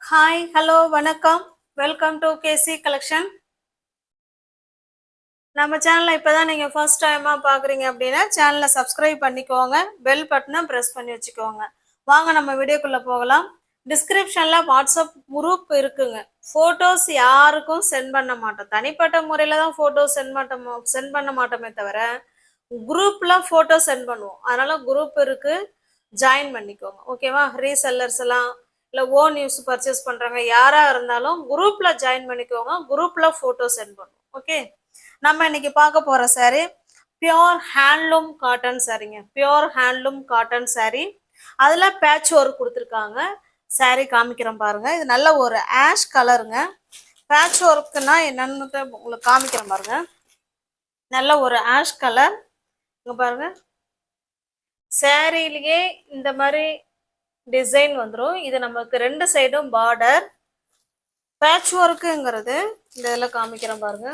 Hi hello வணக்கம். Welcome to KC collection. நம்ம சேனலை இப்போதான் நீங்கள் ஃபர்ஸ்ட் டைமாக பார்க்குறீங்க அப்படின்னா சேனலை சப்ஸ்கிரைப் பண்ணிக்கோங்க, பெல் பட்டனை ப்ரெஸ் பண்ணி வச்சுக்கோங்க. வாங்க நம்ம வீடியோக்குள்ளே போகலாம். டிஸ்கிரிப்ஷனில் வாட்ஸ்அப் குரூப் இருக்குங்க. ஃபோட்டோஸ் யாருக்கும் சென்ட் பண்ண மாட்டோம், தனிப்பட்ட முறையில் தான் ஃபோட்டோஸ் சென்ட் பண்ண மாட்டோமே தவிர குரூப்பில் ஃபோட்டோ சென்ட் பண்ணுவோம். அதனால் குரூப் இருக்குது, ஜாயின் பண்ணிக்கோங்க. ஓகேவா? ரீசெல்லர்ஸ் எல்லாம் இல்லை ஓன் யூஸ் பர்ச்சேஸ் பண்ணுறாங்க யாராக இருந்தாலும் குரூப்பில் ஜாயின் பண்ணிக்கோங்க. குரூப்பில் ஃபோட்டோ சென்ட் பண்ணுவோம். ஓகே, நம்ம இன்னைக்கு பார்க்க போகிற சாரீ பியோர் ஹேண்ட்லூம் காட்டன் சாரீங்க. பியோர் ஹேண்ட்லூம் காட்டன் சாரீ, அதில் பேட்ச் ஒர்க் கொடுத்துருக்காங்க. சாரீ காமிக்கிறேன் பாருங்க. இது நல்ல ஒரு ஆஷ் கலருங்க. பேட்ச் ஒர்க்குன்னா என்னன்னு உங்களுக்கு காமிக்கிறேன் பாருங்க. நல்ல ஒரு ஆஷ் கலர். இங்கே பாருங்க, சாரீலேயே இந்த மாதிரி டிசைன் வந்துடும். இது நமக்கு ரெண்டு சைடும் பார்டர். பேட்ச் ஒர்க்குங்கிறது இந்த இதில் காமிக்கிறேன் பாருங்க.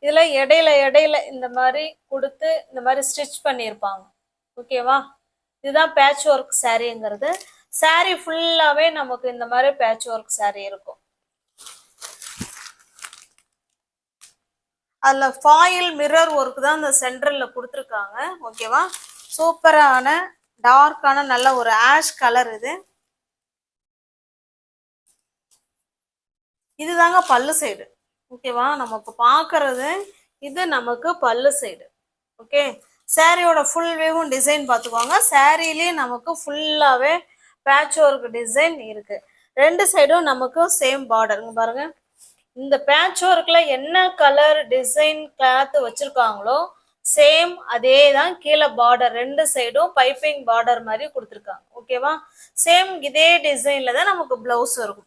இதில் இடையில இந்த மாதிரி கொடுத்து இந்த மாதிரி ஸ்டிச் பண்ணியிருப்பாங்க. ஓகேவா? இதுதான் பேட்ச் ஒர்க் சாரீங்கிறது. சாரீ ஃபுல்லாகவே நமக்கு இந்த மாதிரி பேட்ச் ஒர்க் சாரீ இருக்கும். அதில் ஃபாயில் மிரர் ஒர்க் தான் இந்த சென்டரில் கொடுத்துருக்காங்க. ஓகேவா? சூப்பரான டார்க்கான நல்ல ஒரு ஆஷ் கலர். இதுதாங்க பல்லு சைடு. ஓகேவா? நம்ம இப்போ பார்க்கறது இது நமக்கு பல்லு சைடு. ஓகே, சாரியோட ஃபுல் வேவும் டிசைன் பார்த்துக்கோங்க. சாரிலேயே நமக்கு ஃபுல்லாகவே பேட்ச் ஒர்க் டிசைன் இருக்கு. ரெண்டு சைடும் நமக்கு சேம் பார்டர். பாருங்க, இந்த பேட்ச் ஒர்க்கில் என்ன கலர் டிசைன் கிளாத் வச்சுருக்காங்களோ சேம் அதே தான் கீழே பார்டர். ரெண்டு சைடும் பைப்பிங் பார்டர் மாதிரி கொடுத்துருக்காங்க. ஓகேவா? சேம் இதே டிசைனில் தான் நமக்கு ப்ளவுஸ் இருக்கும்.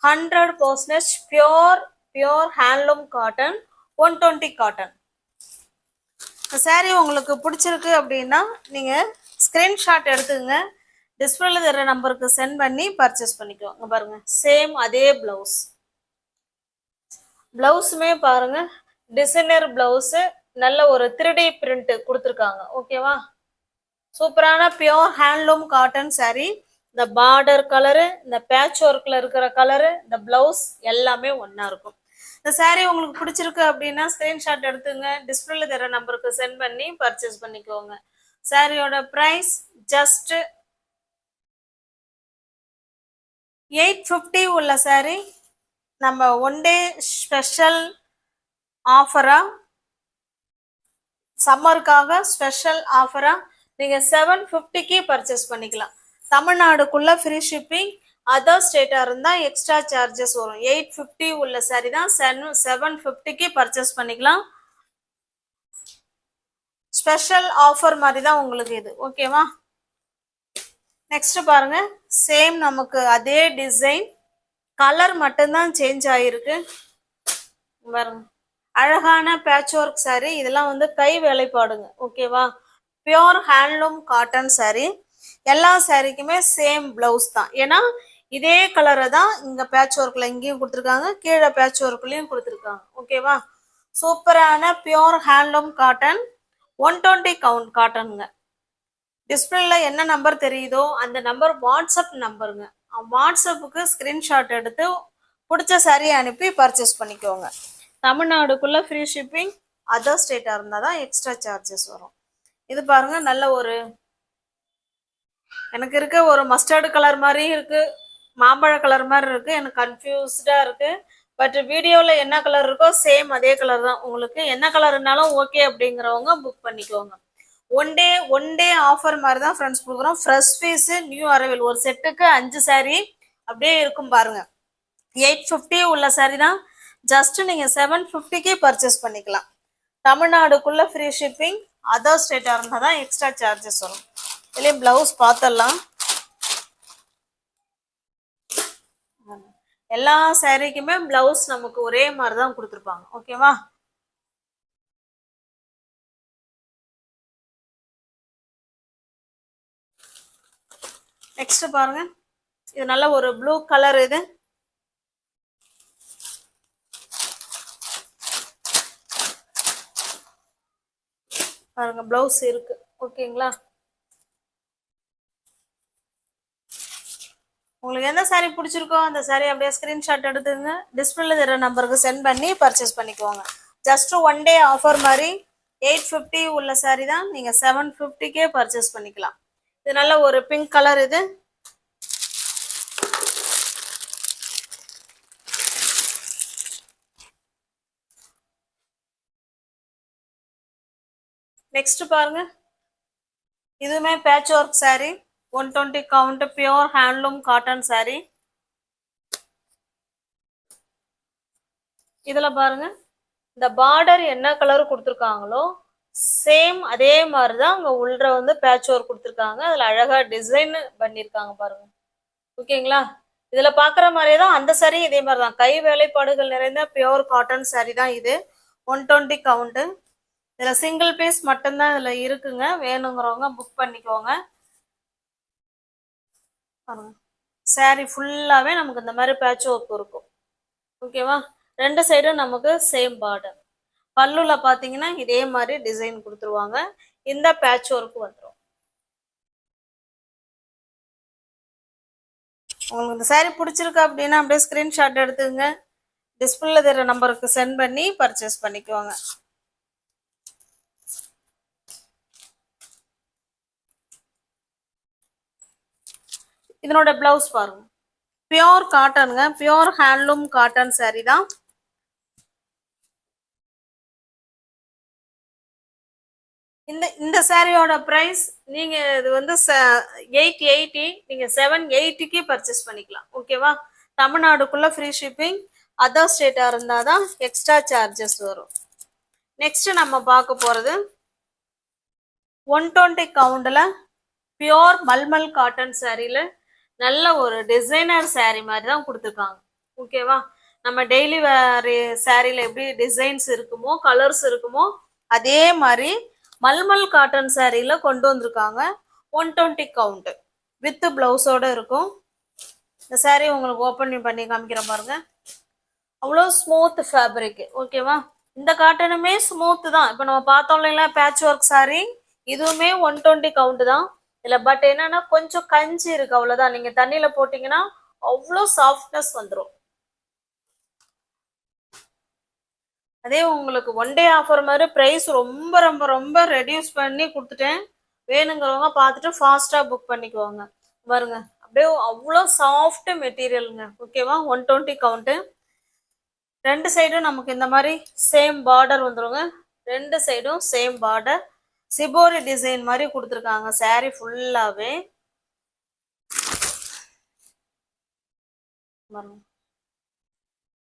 100% பியோர் ஹேண்ட்லூம் காட்டன், 120 காட்டன். இந்த சாரீ உங்களுக்கு பிடிச்சிருக்கு அப்படின்னா நீங்கள் ஸ்க்ரீன்ஷாட் எடுத்துக்கங்க, டிஸ்பிளேல தர நம்பருக்கு சென்ட் பண்ணி பர்ச்சேஸ் பண்ணிக்கோங்க. பாருங்க, சேம் அதே ப்ளவுஸ். ப்ளவுஸுமே பாருங்க, டிசைனர் ப்ளவுஸு, நல்ல ஒரு 3D பிரிண்ட் கொடுத்துருக்காங்க. ஓகேவா? சூப்பரான பியோர் ஹேண்ட்லூம் காட்டன் சாரீ. இந்த பார்டர் கலரு, இந்த பேட்ச் ஒர்க்கில் இருக்கிற கலரு, இந்த ப்ளவுஸ் எல்லாமே ஒன்றா இருக்கும். இந்த சாரீ உங்களுக்கு பிடிச்சிருக்கு அப்படின்னா ஸ்க்ரீன்ஷாட் எடுத்துங்க, டிஸ்பிளேல தர நம்பருக்கு சென்ட் பண்ணி பர்ச்சேஸ் பண்ணிக்கோங்க. சாரியோட ப்ரைஸ் ஜஸ்ட் 850 உள்ள சாரீ நம்ம ஒன் டே ஸ்பெஷல் ஆஃபராக, சம்மருக்காக ஸ்பெஷல் ஆஃபராக நீங்கள் 750க்கு பர்ச்சேஸ் பண்ணிக்கலாம். தமிழ்நாடுக்குள்ளே ஃப்ரீ ஷிப்பிங், அதர் ஸ்டேட்டாக இருந்தால் எக்ஸ்ட்ரா சார்ஜஸ் வரும். 850 உள்ள சாரி தான் 750க்கு பர்ச்சேஸ் பண்ணிக்கலாம். ஸ்பெஷல் ஆஃபர் மாதிரி தான் உங்களுக்கு இது. ஓகேவா? நெக்ஸ்ட் பாருங்க, சேம் நமக்கு அதே டிசைன், கலர் மட்டும்தான் சேஞ்ச் ஆகிருக்கு. பாருங்க, அழகான பேட்ச் ஒர்க் சாரீ. இதெல்லாம் வந்து கை வேலைப்பாடுங்க. ஓகேவா? Pure handloom cotton sari. எல்லா சாரீக்குமே சேம் பிளவுஸ் தான். ஏன்னா இதே கலரை தான் இங்கே பேட்ச் ஒர்க்கில் இங்கேயும் கொடுத்துருக்காங்க, கீழே பேட்ச் ஒர்க்லையும் கொடுத்துருக்காங்க. ஓகேவா? சூப்பரான பியோர் ஹேண்ட்லூம் காட்டன், 120 கவுண்ட் காட்டனுங்க. டிஸ்பிளேல என்ன நம்பர் தெரியுதோ அந்த நம்பர் வாட்ஸ்அப் நம்பருங்க. வாட்ஸ்அப்புக்கு ஸ்க்ரீன்ஷாட் எடுத்து பிடிச்ச சாரியை அனுப்பி பர்ச்சேஸ் பண்ணிக்கோங்க. தமிழ்நாடுக்குள்ளே ஃப்ரீ ஷிப்பிங், அதர் ஸ்டேட்டாக இருந்தால் தான் எக்ஸ்ட்ரா சார்ஜஸ் வரும். இது பாருங்க, நல்ல ஒரு எனக்கு இருக்க ஒரு மஸ்டர்டு கலர் மாதிரி இருக்கு, மாம்பழ கலர் மாதிரி இருக்கு. எனக்கு கன்ஃபியூஸ்டா இருக்கு. பட் வீடியோவில் என்ன கலர் இருக்கோ சேம் அதே கலர் தான். உங்களுக்கு என்ன கலர்னாலும் ஓகே அப்படிங்கிறவங்க புக் பண்ணிக்கோங்க. ஒன் டே ஆஃபர் மாதிரி தான் ஃப்ரெண்ட்ஸ் கொடுக்குறோம். ஃப்ரெஷ் பீஸ், நியூ அரைவல், ஒரு செட்டுக்கு 5 சாரீ அப்படியே இருக்கும் பாருங்க. 850 உள்ள சாரீ தான் ஜஸ்ட் நீங்கள் 750க்கு பர்ச்சேஸ் பண்ணிக்கலாம். தமிழ்நாடுக்குள்ள ஃப்ரீ ஷிப்பிங், அதர் ஸ்டேட்டாக இருந்தால் தான் எக்ஸ்ட்ரா சார்ஜஸ் வரும். இதுலேயும் பிளவுஸ் பார்த்துடலாம். எல்லா சாரீக்குமே பிளவுஸ் நமக்கு ஒரே மாதிரி தான் கொடுத்துருப்பாங்க. ஓகேவா? நெக்ஸ்ட் பாருங்க, இது நல்ல ஒரு ப்ளூ கலர். இது பாருங்க, பிளவுஸ் இருக்கு. ஓகேங்களா? உங்களுக்கு எந்த saree பிடிச்சிருக்கோ அந்த saree அப்படியே ஸ்கிரீன்ஷாட் எடுத்துங்க, டிஸ்பிளேல தெரியற நம்பருக்கு சென்ட் பண்ணி பர்ச்சேஸ் பண்ணிக்கோங்க. ஜஸ்ட் ஒன் டே ஆஃபர் மாதிரி 850 உள்ள saree தான் நீங்க 750க்கே பர்ச்சேஸ் பண்ணிக்கலாம். இது நல்ல ஒரு பிங்க் கலர். இது நெக்ஸ்ட் பாருங்க, இதுவுமே patch work saree, 120 count, pure handloom cotton saree. இதுல பாருங்க, இந்த பார்டர் என்ன கலர் கொடுத்துருக்காங்களோ சேம் அதே மாதிரிதான் அங்க உள்ள வந்து பேட்ச் ஒர்க் கொடுத்துருக்காங்க. அதுல அழகா டிசைன் பண்ணிருக்காங்க பாருங்க. ஓகேங்களா? இதுல பாக்குற மாதிரியே தான் அந்த saree இதே மாதிரிதான் கை வேலைப்பாடுகள் நிறைந்த பியோர் காட்டன் saree தான் இது. 120 கவுண்ட். இதுல சிங்கிள் பீஸ் மட்டும்தான் இதுல இருக்குங்க. வேணுங்கிறவங்க புக் பண்ணிக்கோங்க. saree ஃபுல்லாவே நமக்கு இந்த மாதிரி பேட்ச் ஒர்க் இருக்கும். ஓகேவா? ரெண்டு சைடும் நமக்கு சேம் பார்டர். பல்லுல பாத்தீங்கன்னா இதே மாதிரி டிசைன் கொடுத்துருவாங்க. இந்த பேட்ச் ஒர்க் வந்துடும். உங்களுக்கு இந்த saree பிடிச்சிருக்கு அப்படின்னா அப்படியே ஸ்கிரீன்ஷாட் எடுத்துங்க, டிஸ்பிளேல தெரியற நம்பருக்கு சென்ட் பண்ணி பர்ச்சேஸ் பண்ணிக்கோங்க. இதனோட பிளவுஸ் பாருங்க, பியோர் காட்டனுங்க, பியோர் ஹேண்ட்லூம் காட்டன் saree தான். இந்த சாரியோட பிரைஸ் நீங்க இது வந்து 880, நீங்க 780க்கு பர்ச்சேஸ் பண்ணிக்கலாம். ஓகேவா? தமிழ்நாடுக்குள்ள ஃப்ரீ ஷிப்பிங், அதர் ஸ்டேட்டா இருந்தாதான் எக்ஸ்ட்ரா சார்ஜஸ் வரும். நெக்ஸ்ட் நம்ம பார்க்க போறது 120 கவுண்ட்ல பியோர் மல்மல் காட்டன் சாரியில நல்ல ஒரு டிசைனர் saree மாதிரி தான் கொடுத்துருக்காங்க. ஓகேவா? நம்ம டெய்லி வேர் சாரியில எப்படி டிசைன்ஸ் இருக்குமோ கலர்ஸ் இருக்குமோ அதே மாதிரி மல்மல் காட்டன் சாரியில கொண்டு வந்திருக்காங்க. 120 கவுண்ட் வித் பிளவுஸோட இருக்கும். இந்த saree உங்களுக்கு ஓப்பன் பண்ணி காமிக்கிறேன் பாருங்க. அவ்வளோ ஸ்மூத் ஃபேப்ரிக். ஓகேவா? இந்த காட்டனுமே ஸ்மூத் தான். இப்போ நம்ம பார்த்தோம் இல்லைங்களா பேட்ச் ஒர்க் saree, இதுவுமே 120 கவுண்ட் தான். இல்ல பட் என்னன்னா கொஞ்சம் கஞ்சி இருக்கு, அவ்வளவுதான். நீங்க தண்ணியில போட்டீங்கன்னா அவ்வளோ சாஃப்ட்னஸ் வந்துடும். அதே உங்களுக்கு ஒன் டே ஆஃபர் மாதிரி பிரைஸ் ரொம்ப ரொம்ப ரொம்ப ரெடியூஸ் பண்ணி கொடுத்துட்டேன். வேணுங்கிறவங்க பார்த்துட்டு ஃபாஸ்டா புக் பண்ணிக்குவாங்க. பாருங்க, அப்படியே அவ்வளோ சாஃப்ட் மெட்டீரியலுங்க. ஓகேவா? 120 கவுண்ட். ரெண்டு சைடும் நமக்கு இந்த மாதிரி சேம் பார்டர் வந்துருங்க. ரெண்டு சைடும் சேம் பார்டர், சிபோரி டிசைன் மாதிரி கொடுத்துருக்காங்க saree ஃபுல்லாவே.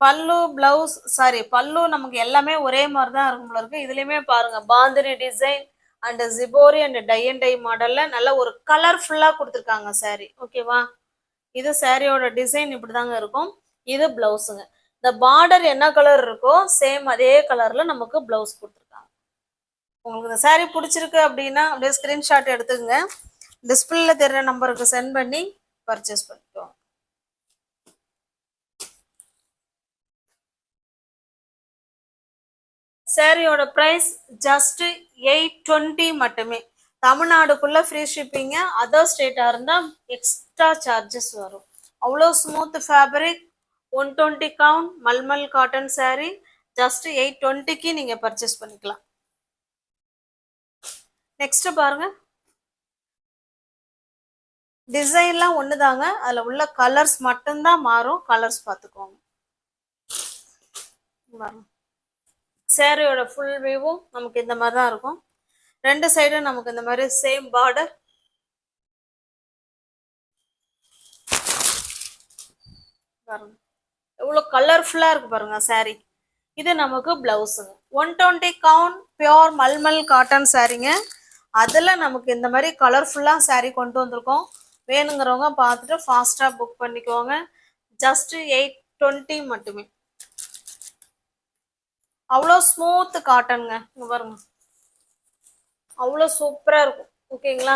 பல்லு பிளவுஸ் சாரி பல்லு நமக்கு எல்லாமே ஒரே மாதிரி தான் இருக்கும் போல இருக்கு. இதுலயுமே பாருங்க பாந்தினி டிசைன் அண்ட் ஜிபோரி அண்ட் டை அண்ட் டை மாடல்ல நல்ல ஒரு கலர்ஃபுல்லா கொடுத்துருக்காங்க saree. ஓகேவா? இது சாரியோட டிசைன் இப்படிதாங்க இருக்கும். இது பிளவுஸுங்க. இந்த பார்டர் என்ன கலர் இருக்கோ சேம் அதே கலர்ல நமக்கு பிளவுஸ் கொடுத்துருக்காங்க. உங்களுக்கு இந்த saree பிடிச்சிருக்கு அப்படின்னா அப்படியே ஸ்கிரீன்ஷாட் எடுத்துங்க, டிஸ்பிளேல தெரியற நம்பருக்கு சென்ட் பண்ணி பர்ச்சேஸ் பண்ணிக்கோங்க. சாரியோட பிரைஸ் ஜஸ்ட் 820 மட்டுமே. தமிழ்நாடுக்குள்ள ஃப்ரீ ஷிப்பிங்க, அதர் ஸ்டேட்டா இருந்தா எக்ஸ்ட்ரா சார்ஜஸ் வரும். அவ்வளோ smooth fabric, 120 count malmal cotton saree, just 820க்கு நீங்க பர்ச்சேஸ் பண்ணிக்கலாம். நெக்ஸ்ட் பாருங்க, டிசைன்லாம் ஒண்ணுதாங்க, அதுல உள்ள கலர்ஸ் மட்டும்தான் மாறும். கலர்ஸ் பார்த்துக்கோங்க. சாரியோட ஃபுல் வியூவும் நமக்கு இந்த மாதிரி தான் இருக்கும். ரெண்டு சைடும் நமக்கு இந்த மாதிரி சேம் பார்டர். பாருங்க எவ்வளோ கலர்ஃபுல்லா இருக்கு பாருங்க saree. இது நமக்கு பிளவுஸுங்க. 120 கவுண்ட் பியோர் மல்மல் காட்டன் சாரீங்க. அதுல நமக்கு இந்த மாதிரி கலர்ஃபுல்லா saree கொண்டு வந்திருக்கோம். வேணுங்கிறவங்க பார்த்துட்டு ஃபாஸ்டா புக் பண்ணிக்கோங்க. ஜஸ்ட் 820 மட்டுமே. அவ்வளோ ஸ்மூத் காட்டனுங்க. இங்க பாருங்க அவ்வளோ சூப்பரா இருக்கும். ஓகேங்களா?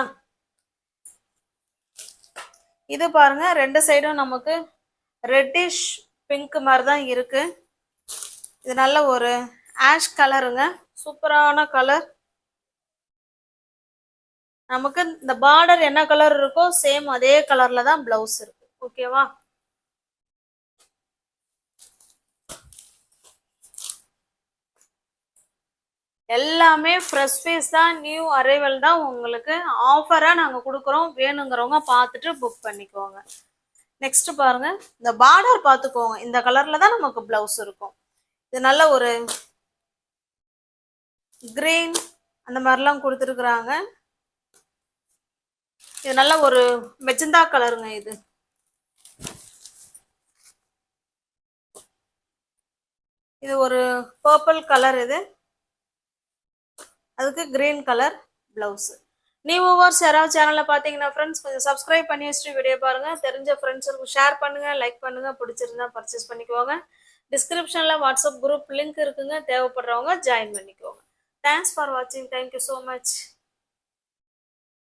இது பாருங்க ரெண்டு சைடும் நமக்கு ரெட்டிஷ் பிங்க் மாதிரி தான் இருக்கு. இது நல்ல ஒரு ஆஷ் கலருங்க, சூப்பரான கலர். நமக்கு இந்த பார்டர் என்ன கலர் இருக்கோ சேம் அதே கலர்ல தான் பிளவுஸ் இருக்கு. ஓகேவா? எல்லாமே ஃப்ரெஷ் பீஸ் தான், நியூ அரைவல் தான். உங்களுக்கு ஆஃபரா நாங்க கொடுக்குறோம். வேணுங்கிறவங்க பார்த்துட்டு புக் பண்ணிக்கோங்க. நெக்ஸ்ட் பாருங்க, இந்த பார்டர் பார்த்துக்கோங்க. இந்த கலர்ல தான் நமக்கு பிளவுஸ் இருக்கும். இது நல்ல ஒரு கிரீன் அந்த மாதிரிலாம் கொடுத்துருக்குறாங்க. இது நல்ல ஒரு மெஜந்தா கலருங்க. இது ஒரு பர்பிள் கலர். அதுக்கு green colour blouse. New viewers யாராவது சேனல்ல பாத்தீங்கன்னா ஃப்ரெண்ட்ஸ் கொஞ்சம் சப்ஸ்கிரைப் பண்ணி வச்சுட்டு வீடியோ பாருங்க. தெரிஞ்ச ஃப்ரெண்ட்ஸுக்கு ஷேர் பண்ணுங்க, லைக் பண்ணுங்க. பிடிச்சிருந்தா பர்ச்சேஸ் பண்ணிக்கோங்க. டிஸ்கிரிப்ஷன்ல வாட்ஸ்அப் குரூப் லிங்க் இருக்குங்க. தேவைப்படுறவங்க ஜாயின் பண்ணிக்கோங்க. தேங்க்ஸ் ஃபார் வாட்சிங். Thank you so much.